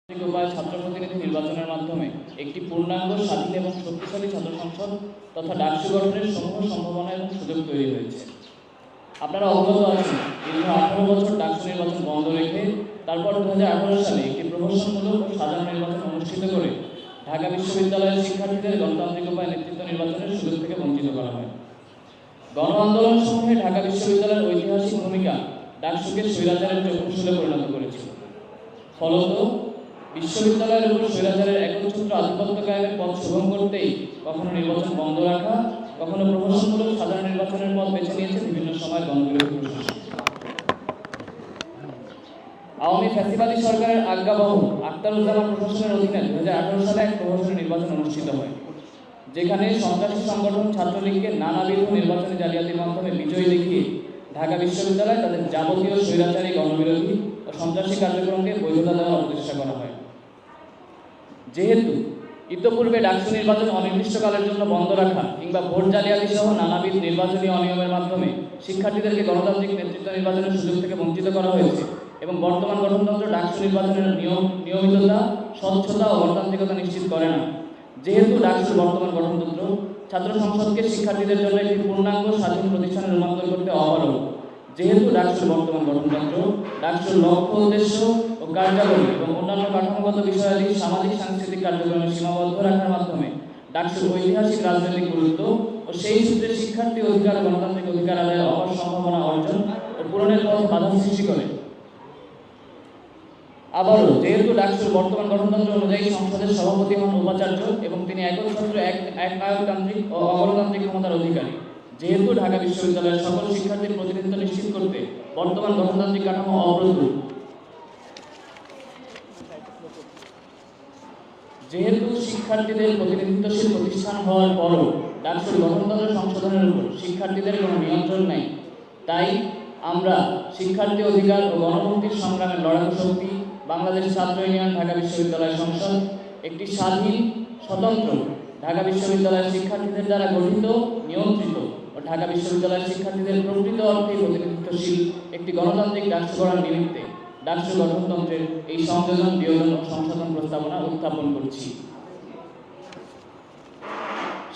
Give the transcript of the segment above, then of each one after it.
উপায় ছাত্র প্রতিনিধি নির্বাচনের মাধ্যমে একটি পূর্ণাঙ্গ স্বাধীন এবং শক্তিশালী ছাত্র সংসদ তথা ডাকসু গঠনের সমূহ সম্ভাবনা এবং সুযোগ তৈরি হয়েছে। আপনারা অবগত আছেন, দীর্ঘ 18 বছর ডাকসু নির্বাচন বন্ধ রেখে তারপর 2018 সালে একটি প্রহসনমূলক ও সাধারণ নির্বাচন অনুষ্ঠিত করে ঢাকা বিশ্ববিদ্যালয়ের শিক্ষার্থীদের গণতান্ত্রিক উপায়ে নেতৃত্ব নির্বাচনের সুযোগ থেকে বঞ্চিত করা হয়। গণ আন্দোলন সমূহে ঢাকা বিশ্ববিদ্যালয়ের ঐতিহাসিক ভূমিকা ডাকসুকে স্বৈরাচারের চক্ষুশূলে পরিণত করেছিল। ফলত বিশ্ববিদ্যালয়ের উপর স্বৈরাচারের একচ্ছত্র আধিপত্য কায়েমের পথ সুগম করতেই কখনো নির্বাচন বন্ধ রাখা, কখনো প্রহসনমূলক সাধারণ নির্বাচনের পথ বেছে নিয়েছে বিভিন্ন সময় গণবিরোধী প্রশাসন। আওয়ামী ফ্যাসিবাদী সরকারের আজ্ঞাবহ আখতারুজ্জামান প্রশাসনের অধীনে 2018 সালে এক প্রহসনী নির্বাচন অনুষ্ঠিত হয়, যেখানে সন্ত্রাসী সংগঠন ছাত্রলীগকে নানাবিধ নির্বাচনী জালিয়াতির মাধ্যমে বিজয়ী দেখিয়ে ঢাকা বিশ্ববিদ্যালয় তাদের যাবতীয় স্বৈরাচারী গণবিরোধী ও সন্ত্রাসী কার্যক্রমকে বৈধতা দেওয়ার প্রচেষ্টা করা হয়। যেহেতু ইতোপূর্বে ডাকসু নির্বাচন অনির্দিষ্টকালের জন্য বন্ধ রাখা কিংবা ভোট জালিয়াতি সহ নানাবিধ নির্বাচনী অনিয়মের মাধ্যমে শিক্ষার্থীদেরকে গণতান্ত্রিক নেতৃত্ব নির্বাচনের সুযোগ থেকে বঞ্চিত করা হয়েছে এবং বর্তমান গঠনতন্ত্র ডাকসু নির্বাচনের নিয়মিততা, স্বচ্ছতা ও গণতান্ত্রিকতা নিশ্চিত করে না, যেহেতু ডাকসুর বর্তমান গঠনতন্ত্র ছাত্র সংসদকে শিক্ষার্থীদের জন্য একটি পূর্ণাঙ্গ স্বাধীন প্রতিষ্ঠানে রূপান্তর করতে অপারগ, যেহেতু ডাকসুর বর্তমান গঠনতন্ত্র ডাকসুর লক্ষ্য, উদ্দেশ্য ও কার্যাবলী এবং অন্যান্য কাঠামোগত বিষয়াদি সামাজিক সাংস্কৃতিক কার্যক্রমে সীমাবদ্ধ রাখার মাধ্যমে ডাকসুর ঐতিহাসিক রাজনৈতিক গুরুত্ব ও সেই সূত্রে শিক্ষার্থী অধিকার গণতান্ত্রিক অধিকার আদায়ের অপার সম্ভাবনা অর্জন ও পূরণের পথ বাধা সৃষ্টি করে। আবারও যেহেতু ডাকসুর বর্তমান গঠনতন্ত্র অনুযায়ী সংসদের সভাপতি হন উপাচার্য এবং তিনি একচ্ছত্র একনায়কতান্ত্রিক ও অগণতান্ত্রিক ক্ষমতার অধিকারী, যেহেতু ঢাকা বিশ্ববিদ্যালয়ের সকল শিক্ষার্থীর প্রতিনিধিত্ব নিশ্চিত করতে বর্তমান গঠনতান্ত্রিক কাঠামো অপ্রস্তুত, যেহেতু শিক্ষার্থীদের প্রতিনিধিত্বশীল প্রতিষ্ঠান হওয়ার পরও ডাকসুর গঠনতন্ত্র সংশোধনের উপর শিক্ষার্থীদের কোনো নিয়ন্ত্রণ নেই, তাই আমরা শিক্ষার্থী অধিকার ও গণমুক্তির সংগ্রামের লড়াকু শক্তি বাংলাদেশ ছাত্র ইউনিয়ন ঢাকা বিশ্ববিদ্যালয় সংসদ একটি স্বাধীন, স্বতন্ত্র ঢাকা বিশ্ববিদ্যালয়ের শিক্ষার্থীদের দ্বারা গঠিত, নিয়ন্ত্রিত ও ঢাকা বিশ্ববিদ্যালয়ের শিক্ষার্থীদের প্রকৃত অর্থে প্রতিনিধিত্বশীল একটি গণতান্ত্রিক ডাকসু গড়ার নিমিত্তে ডাকসু গঠনতন্ত্রের এই সংযোজন, বিয়োজন ও সংশোধন প্রস্তাবনা উত্থাপন করছি।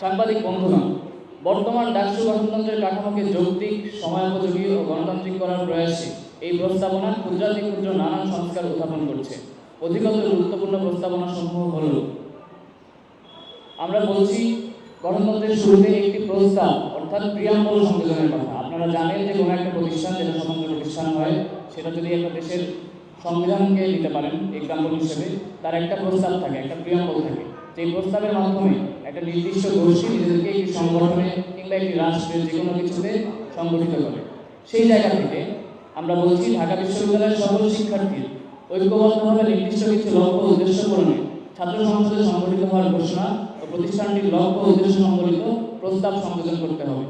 সাংবাদিক বন্ধুগণ, বর্তমান ডাকসু গঠনতন্ত্রের কাঠামোকে যৌক্তিক, সময়োপযোগী ও গণতান্ত্রিক করার প্রয়াসে এই প্রস্তাবনা ক্ষুদ্রাতি ক্ষুদ্র নানান সংস্কার উত্থাপন করছে। অধিকতর গুরুত্বপূর্ণ প্রস্তাবনা সমূহ হল, আমরা বলছি গঠনতন্ত্রের শুরুতে একটি প্রস্তাব অর্থাৎ প্রিয়াম্বল সংযোজনের কথা। আপনারা জানেন যে কোনো একটা প্রতিষ্ঠান যেটা স্বতন্ত্র প্রতিষ্ঠান হয়, সেটা যদি একটা দেশের সংবিধানকে নিতে পারেন এক্সাম্পল হিসেবে, তার একটা প্রস্তাব থাকে, একটা প্রিয়াম্বল থাকে, যে প্রস্তাবের মাধ্যমে একটা নির্দিষ্ট গোষ্ঠী নিজেদেরকে একটি সংগঠনে কিংবা একটি রাষ্ট্রের যে কোনো কিছুতে সংগঠিত করে। সেই জায়গা থেকে আমরা বলছি ঢাকা বিশ্ববিদ্যালয়ের সকল শিক্ষার্থীর ঐক্যবদ্ধভাবে নির্দিষ্ট কিছু লক্ষ্য উদ্দেশ্য পূরণে ছাত্র সংসদে সংগঠিত হওয়ার ঘোষণা ও প্রতিষ্ঠানটির লক্ষ্য উদ্দেশ্য সম্বলিত প্রস্তাব সংযোজন করতে হবে।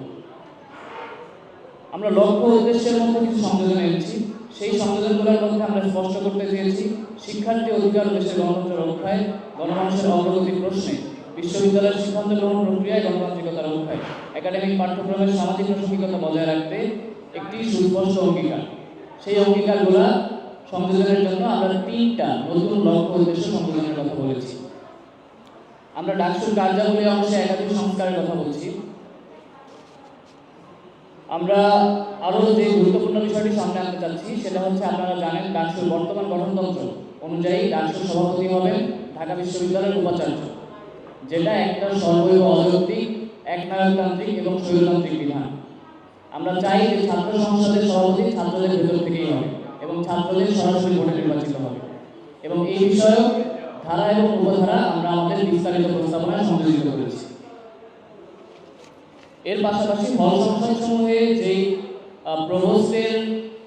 আমরা লক্ষ্য উদ্দেশ্যের মধ্যে কিছু সংযোজন এনেছি। সেই সংযোজনগুলোর মধ্যে আমরা স্পষ্ট করতে চেয়েছি শিক্ষার্থী অধিকার, দেশের গণতন্ত্র রক্ষায়, গণমানুষের অগ্রগতি প্রশ্নে, বিশ্ববিদ্যালয়ের সিদ্ধান্ত গ্রহণ প্রক্রিয়ায় গণতান্ত্রিকতা রক্ষায়, একাডেমিক পাঠ্যক্রমের সামাজিক প্রাসঙ্গিকতা বজায় রাখতে একটি সুস্পষ্ট অঙ্গীকার। সেই অঙ্গীকারগুলো সংযোজনের জন্য আমরা 3টা নতুন লক্ষ্য উদ্দেশ্য সংযোজনের কথা বলেছি। আমরা ডাকসুর কার্যাবলী অংশে একাধিক সংস্কারের কথা বলছি। আমরা আরও যে গুরুত্বপূর্ণ বিষয়টি সামনে আনতে চাচ্ছি সেটা হচ্ছে, আপনারা জানেন ডাকসুর বর্তমান গঠনতন্ত্র অনুযায়ী ডাকসুর সভাপতি হবেন ঢাকা বিশ্ববিদ্যালয়ের উপাচার্য, যেটা একটা সর্বৈব অযৌক্তিক, একনায়কতান্ত্রিক এবং স্বৈরতান্ত্রিক বিধান। আমরা চাই যে ছাত্র সংসদের সভাপতি ছাত্রদের ভেতর থেকেই হবে এবং ছাত্রদের সরাসরি ভোটে নির্বাচিত হবে, এবং এই বিষয়ক ধারা এবং উপধারা আমরা আমাদের বিস্তারিত প্রস্তাবনায় সংযোজিত করেছি। এর পাশাপাশি হল সংসদ সমূহে যেই প্রভোস্টের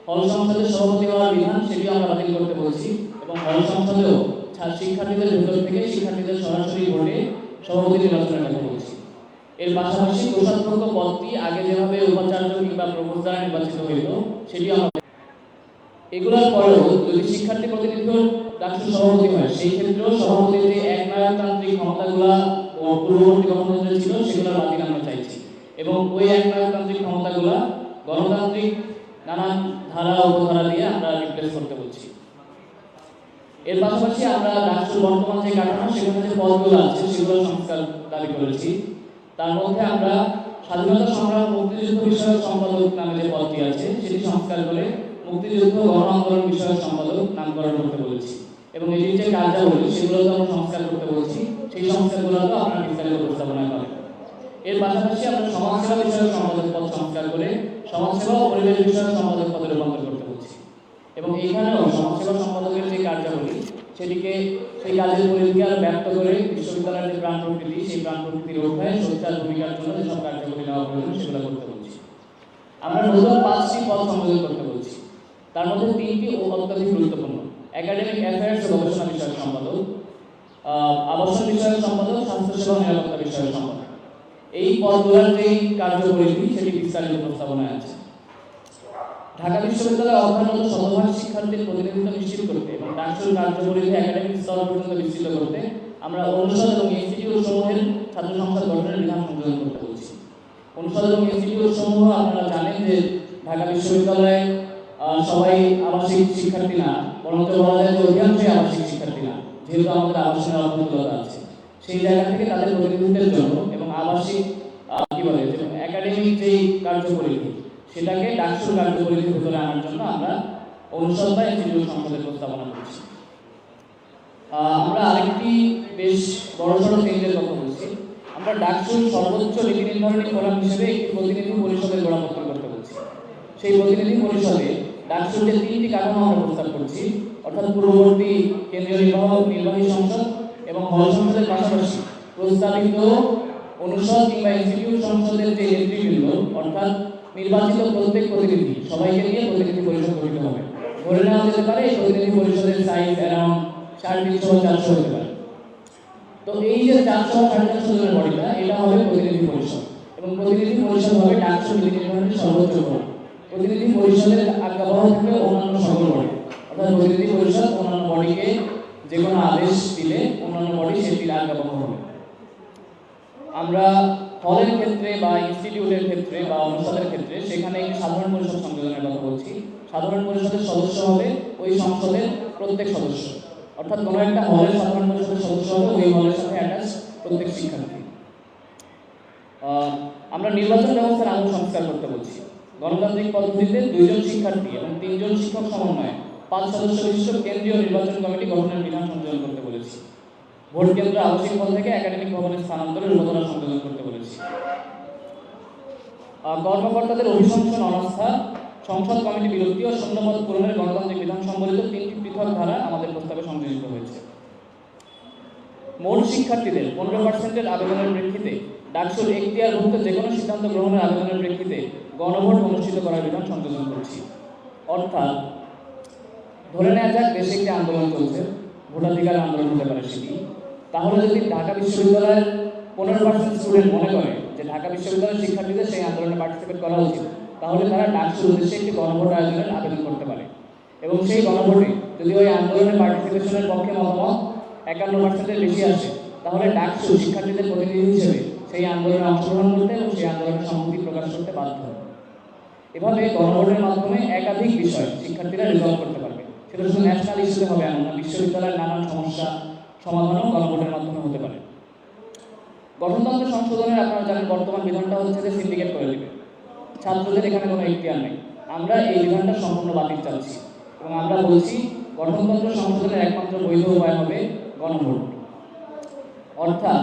হল সংসদের সভাপতি হওয়ার বিধান, সেটিও আমরা বাতিল করতে বলছি এবং হল সংসদেও শিক্ষার্থীদের ভেতর থেকে শিক্ষার্থীদের সরাসরি ভোটে সভাপতি নির্বাচনের কথা বলছি। এর পাশাপাশি কোষাধ্যক্ষ পদটি আগে যেভাবে উপাচার্য কিংবা প্রভোস্ট দ্বারা নির্বাচিত হইত, সেটিও আমরা। এগুলোর পরেও যদি শিক্ষার্থী প্রতিনিধি ডাকসুর সভাপতি হয়, সেই ক্ষেত্রেও সভাপতির যে একনায়কতান্ত্রিক ক্ষমতাগুলো পূর্ববর্তী গঠনতন্ত্রে ছিল, সেগুলো বাতিল আমরা চাইছি এবং ওই একনায়কতান্ত্রিক ক্ষমতাগুলো গণতান্ত্রিক নানান ধারা উপধারা দিয়ে আমরা রিপ্লেস করতে বলছি। এর পাশাপাশি আমরা ডাকসুর বর্তমান যে কাঠামো সেখানে যে পদগুলো আছে সেগুলো সংস্কার দাবি করেছি। তার মধ্যে আমরা স্বাধীনতা সংগ্রাম মুক্তিযুদ্ধ বিষয়ক সম্পাদক নামে যে পদটি আছে সেটি সংস্কার করে মুক্তিযুদ্ধ গণ আন্দোলন বিষয়ক সম্পাদক নামকরণ করতে বলেছি এবং এটির যে কার্যাবলী সেগুলো তো আমরা সংস্কার করতে বলছি, সেই সংস্কারগুলো তো আপনারা বিস্তারিত প্রস্তাবনায় পাবেন। এর পাশাপাশি আমরা সমাজসেবা বিষয়ক সম্পাদক পদ সংস্কার করে সমাজসেবা ও পরিবেশ বিষয়ক সম্পাদক পদে রূপান্তর করতে বলছি এবং এইখানেও সমাজসেবা সম্পাদকের যে কার্যাবলী সেটিকে সেই কাজের পরিধিকে আরো ব্যাপ্ত করে বিশ্ববিদ্যালয়ের যে প্রাণ প্রকৃতি সেই প্রাণ প্রকৃতির রক্ষায় সোচ্চার ভূমিকার জন্য যেসব কার্যাবলী নেওয়া প্রয়োজন সেগুলো করতে বলছি। আমরা নতুন 5টি পদ সংযোজন করতে বলছি, তার মধ্যে 3টি অত্যধিক গুরুত্বপূর্ণ: একাডেমিক অ্যাফেয়ার্স ও গবেষণা বিষয়ক সম্পাদক, আবাসন বিষয়ক সম্পাদক, স্বাস্থ্যসেবা নিরাপত্তা বিষয়ক সম্পাদক। এই পদগুলোর যেই কার্যপরিধি সেটি বিস্তারিত প্রস্তাবনায় আছে। ঢাকা বিশ্ববিদ্যালয়ে অধ্যয়নরত শতভাগ শিক্ষার্থীর প্রতিনিধিত্ব নিশ্চিত করতে এবং ডাকসুর কার্যপরিধি একাডেমিক স্তর পর্যন্ত বিস্তৃত করতে আমরা অনুষদ এবং ইনস্টিটিউট সমূহের ছাত্র সংসদ গঠনের বিধান সংযোজন করতে বলছি। অনুষদ এবং ইনস্টিটিউট সমূহ আপনারা জানেন যে ঢাকা বিশ্ববিদ্যালয়ে সবাই আবাসিক শিক্ষার্থী না, বরঞ্চ বলা যায় যে অধিকাংশই আবাসিক শিক্ষার্থী না, যেহেতু আমাদের আবাসনের অবদান আছে। সেই জায়গা থেকে তাদের প্রতিনিধিত্বের জন্য এবং আবাসিক একাডেমিক যেই কার্যপরিধি সেটাকে ডাকসুর কার্যপরিধির ভিতরে আনার জন্য আমরা অনুষদ বা ইনস্টিটিউট সংসদের প্রস্তাবনা করছি। আমরা আরেকটি বেশ বড়সড় চেঞ্জের কথা বলছি। আমরা ডাকসুর সর্বোচ্চ নীতি নির্ধারণী ফোরাম হিসেবে একটি প্রতিনিধি পরিষদের গোড়াপত্তন করতে বলছি। সেই প্রতিনিধি পরিষদে ডাকসুর যে 3টি কাঠামো আমরা প্রস্তাব করছি, অর্থাৎ পূর্ববর্তী কেন্দ্রীয় নির্বাহী সংসদ এবং হল সংসদের পাশাপাশি প্রস্তাবিত অনুষদ কিংবা ইনস্টিটিউট সংসদের যে নেতৃবৃন্দ অর্থাৎ নির্বাচিত প্রত্যেক প্রতিনিধি সবাইকে নিয়ে প্রতিনিধি পরিষদ গঠিত হবে। ধরে নেওয়া যেতে পারে এই প্রতিনিধি পরিষদের সাইজ অ্যারাউন্ড 350-400 হতে পারে। তো এই যে 400-450 জনের বডিটা এটা হবে প্রতিনিধি পরিষদ এবং প্রতিনিধি পরিষদ হবে ডাকসুর নীতি নির্ধারণের সর্বোচ্চ ফোরাম। প্রতিনিধি পরিষদের আজ্ঞাবহ থাকবে অন্যান্য সকল বডি, অর্থাৎ প্রতিনিধি পরিষদ অন্যান্য বডিকে যে কোনো আদেশ দিলে অন্যান্য বডি সেটির আজ্ঞাবহ হবে। আমরা হলের ক্ষেত্রে বা ইনস্টিটিউটের ক্ষেত্রে বা অনুষদের ক্ষেত্রে সেখানে একটি সাধারণ পরিষদ সংযোজনের কথা বলছি। সাধারণ পরিষদের সদস্য হবে ওই সংসদের প্রত্যেক সদস্য, অর্থাৎ কোনো একটা হলের সাধারণ পরিষদের সদস্য হবে ওই হলের সাথে অ্যাটাচ প্রত্যেক শিক্ষার্থী। আমরা নির্বাচন ব্যবস্থার আমূল সংস্কার করতে বলছি। গণতান্ত্রিক পদ্ধতিতে 2 জন শিক্ষার্থী এবং 3 জন শিক্ষক সমন্বয়ে 5 সদস্য বিশিষ্ট কেন্দ্রীয় নির্বাচন কমিটি গঠনের বিধান সংযোজন করতে বলেছি। ভোট কেন্দ্র আবাসিক হল থেকে একাডেমিক ভবনের স্থানান্তরের রূপরেখা সংযোজন করতে বলেছি। কর্মকর্তাদের অভিশংসন অনাস্থা, সংসদ কমিটি বিরতি ও শূন্যপদ পূরণের গণতান্ত্রিক বিধান সম্বলিত 3টি পৃথক ধারা আমাদের প্রস্তাবে সংযোজিত হয়েছে। মোট শিক্ষার্থীদের 15% আবেদনের প্রেক্ষিতে ডাকসুর এখতিয়ারভুক্ত যে কোনো সিদ্ধান্ত গ্রহণের আবেদনের প্রেক্ষিতে গণভোট অনুষ্ঠিত করার বিধান সংযোজন করছি। অর্থাৎ ধরে নেওয়া যাক দেশে একটি আন্দোলন চলছে, ভোটাধিকার আন্দোলন হতে পারে সেটি, তাহলে যদি ঢাকা বিশ্ববিদ্যালয়ের 15% স্টুডেন্ট মনে করে যে ঢাকা বিশ্ববিদ্যালয়ের শিক্ষার্থীদের সেই আন্দোলনে পার্টিসিপেট করা উচিত, তাহলে তারা ডাকসুর উদ্দেশ্যে একটি গণভোট আয়োজনের আবেদন করতে পারে এবং সেই গণভোটে যদি ওই আন্দোলনে পার্টিসিপেশনের পক্ষে মতামত 51%-এর বেশি আসে, তাহলে ডাকসু শিক্ষার্থীদের প্রতিনিধি হিসেবে সেই আন্দোলনে অংশগ্রহণ করতে এবং সেই আন্দোলনের সম্মতি প্রকাশ করতে বাধ্য হবে। এভাবে গণভোটের মাধ্যমে একাধিক বিষয় শিক্ষার্থীরা রিজলভ করতে পারবে। সেটা শুধু ন্যাশনাল ইস্যুতে হবে এমন না, বিশ্ববিদ্যালয়ের নানান সমস্যা সমাধানও গণভোটের মাধ্যমে হতে পারে। গঠনতন্ত্র সংশোধনের আপনারা জানেন বর্তমান বিধানটা হচ্ছে যে সিন্ডিকেট করে দেবে, ছাত্রদের এখানে কোনো এখতিয়ার নেই। আমরা এই বিধানটা সম্পূর্ণ বাতিল চাচ্ছি এবং আমরা বলছি গঠনতন্ত্র সংশোধনের একমাত্র বৈধ উপায় হবে গণভোট। অর্থাৎ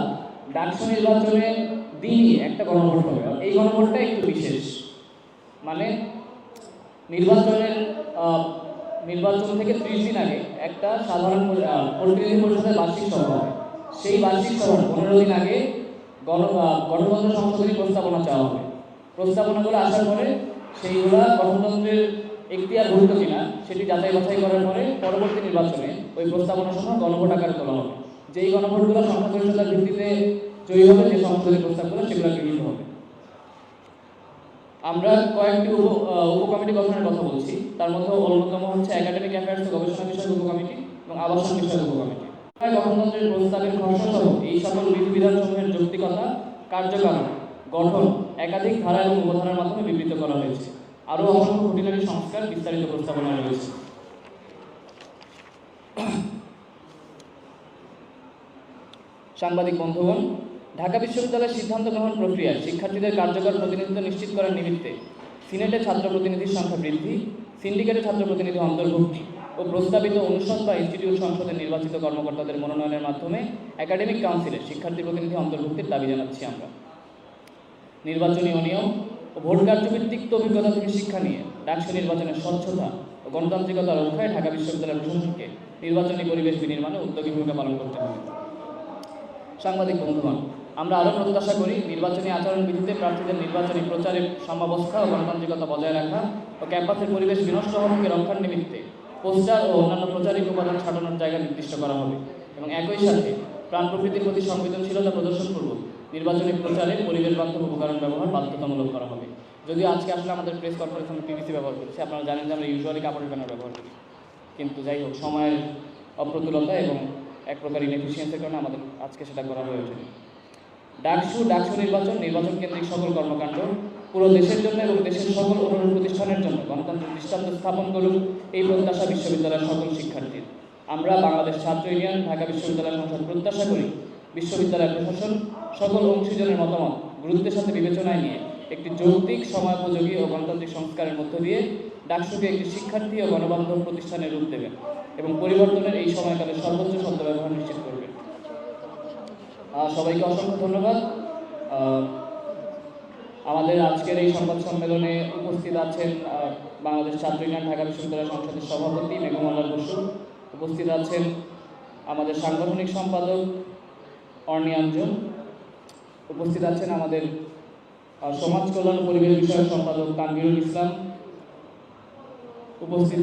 ডাকসু নির্বাচনের দিনই একটা গণভোট হবে। এই গণভোটটা একটু বিশেষ, মানে নির্বাচন থেকে 30 দিন আগে একটা সাধারণ প্রতিনিধি পরিষদের বার্ষিক সভা হবে। সেই বার্ষিক সভার 15 দিন আগে গণতন্ত্র সংশোধনী প্রস্তাবনা চাওয়া হবে। প্রস্তাবনাগুলো আসার পরে সেইগুলা গণতন্ত্রের এখতিয়ারভুক্ত কিনা সেটি যাচাই বাছাই করার পরে পরবর্তী নির্বাচনে ওই প্রস্তাবনা সহ গণভোট আকারে তোলা হবে। যেই গণভোটগুলো সংখ্যা গরিষ্ঠতার ভিত্তিতে জয়ী হবে, যে সংশোধনী প্রস্তাবগুলো সেগুলো গৃহীত হবে। আমরা কয়েকটি উপকমিটি গঠনের কথা বলছি, তার মধ্যে অন্যতম হচ্ছে একাডেমিক অ্যাফেয়ার্স ও গবেষণা বিষয়ক উপকমিটি এবং আবাসন বিষয়ক উপকমিটি। গঠনতন্ত্রের প্রস্তাবের খসড়া এই সকল বিধিবিধানসমূহের যৌক্তিকতা, কার্যকারণ, গঠন একাধিক ধারা এবং উপধারার মাধ্যমে বিবৃত করা হয়েছে। আরও অসংখ্য খুঁটিনাটি সংস্কার বিস্তারিত প্রস্তাবনা রয়েছে। সাংবাদিক বন্ধুগণ, ঢাকা বিশ্ববিদ্যালয়ের সিদ্ধান্ত গ্রহণ প্রক্রিয়ায় শিক্ষার্থীদের কার্যকর প্রতিনিধিত্ব নিশ্চিত করার নিমিত্তে সিনেটে ছাত্র প্রতিনিধির সংখ্যা বৃদ্ধি, সিন্ডিকেটে ছাত্র প্রতিনিধি অন্তর্ভুক্তি ও প্রস্তাবিত অনুষদ বা ইনস্টিটিউট সংসদের নির্বাচিত কর্মকর্তাদের মনোনয়নের মাধ্যমে একাডেমিক কাউন্সিলে শিক্ষার্থী প্রতিনিধি অন্তর্ভুক্তির দাবি জানাচ্ছি আমরা। নির্বাচনী অনিয়ম ও ভোট কার্যভিত্তিক অভিজ্ঞতা থেকে শিক্ষা নিয়ে ডাকসু নির্বাচনের স্বচ্ছতা ও গণতান্ত্রিকতা রক্ষায় ঢাকা বিশ্ববিদ্যালয় প্রশাসনকে নির্বাচনী পরিবেশ বিনির্মাণে উদ্যোগী ভূমিকা পালন করতে হবে। সাংবাদিক বন্ধুগণ, আমরা আরও প্রত্যাশা করি নির্বাচনী আচরণবিধিতে প্রার্থীদের নির্বাচনী প্রচারের সাম্যাবস্থা ও গণতান্ত্রিকতা বজায় রাখা ও ক্যাম্পাসের পরিবেশ বিনষ্ট হওয়া থেকে রক্ষার নিমিত্তে পোস্টার ও অন্যান্য প্রচারিক উপাদান ছাড়ানোর জায়গা নির্দিষ্ট করা হবে এবং একই সাথে প্রাণ প্রকৃতির প্রতি সংবেদনশীলতা প্রদর্শনপূর্বক নির্বাচনী প্রচারে পরিবেশ বান্ধব উপকরণ ব্যবহার বাধ্যতামূলক করা হবে। যদিও আজকে আসলে আমাদের প্রেস কনফারেন্স আমরা পিভিসি ব্যবহার করছি, আপনারা জানেন যে আমরা ইউজুয়ালি কাপড়ের ব্যানার ব্যবহার করি, কিন্তু যাই হোক সময়ের অপ্রতুলতা এবং এক প্রকার ইনএফিসিয়েন্সির কারণে আমাদের আজকে সেটা করা হয়ে ওঠেনি। ডাকসু নির্বাচন কেন্দ্রিক সকল কর্মকাণ্ড পুরো দেশের জন্য এবং দেশের সকল অনুরূপ প্রতিষ্ঠানের জন্য গণতান্ত্রিক দৃষ্টান্ত স্থাপন করুক এই প্রত্যাশা বিশ্ববিদ্যালয়ের সকল শিক্ষার্থীর। আমরা বাংলাদেশ ছাত্র ইউনিয়ন ঢাকা বিশ্ববিদ্যালয় সংসদ প্রত্যাশা করি বিশ্ববিদ্যালয় প্রশাসন সকল অংশীজনের মতামত গুরুত্বের সাথে বিবেচনায় নিয়ে একটি যৌক্তিক সময়োপযোগী ও গণতান্ত্রিক সংস্কারের মধ্য দিয়ে ডাকসুকে একটি শিক্ষার্থী ও গণবান্ধব প্রতিষ্ঠানের রূপ দেবেন এবং পরিবর্তনের এই সময়কালে সর্বোচ্চ সদ্ব্যবহার নিশ্চিত করবেন। সবাইকে অসংখ্য ধন্যবাদ। আমাদের আজকের এই সংবাদ সম্মেলনে উপস্থিত আছেন বাংলাদেশ ছাত্র ইউনিয়ন ঢাকা বিশ্ববিদ্যালয় সংসদের সভাপতি মেঘমালা বসু, উপস্থিত আছেন আমাদের সাংগঠনিক সম্পাদক অর্নি আঞ্জুম, উপস্থিত আছেন আমাদের সমাজ কল্যাণ পরিবেশ বিষয়ক সম্পাদক তানভীরুল ইসলাম, উপস্থিত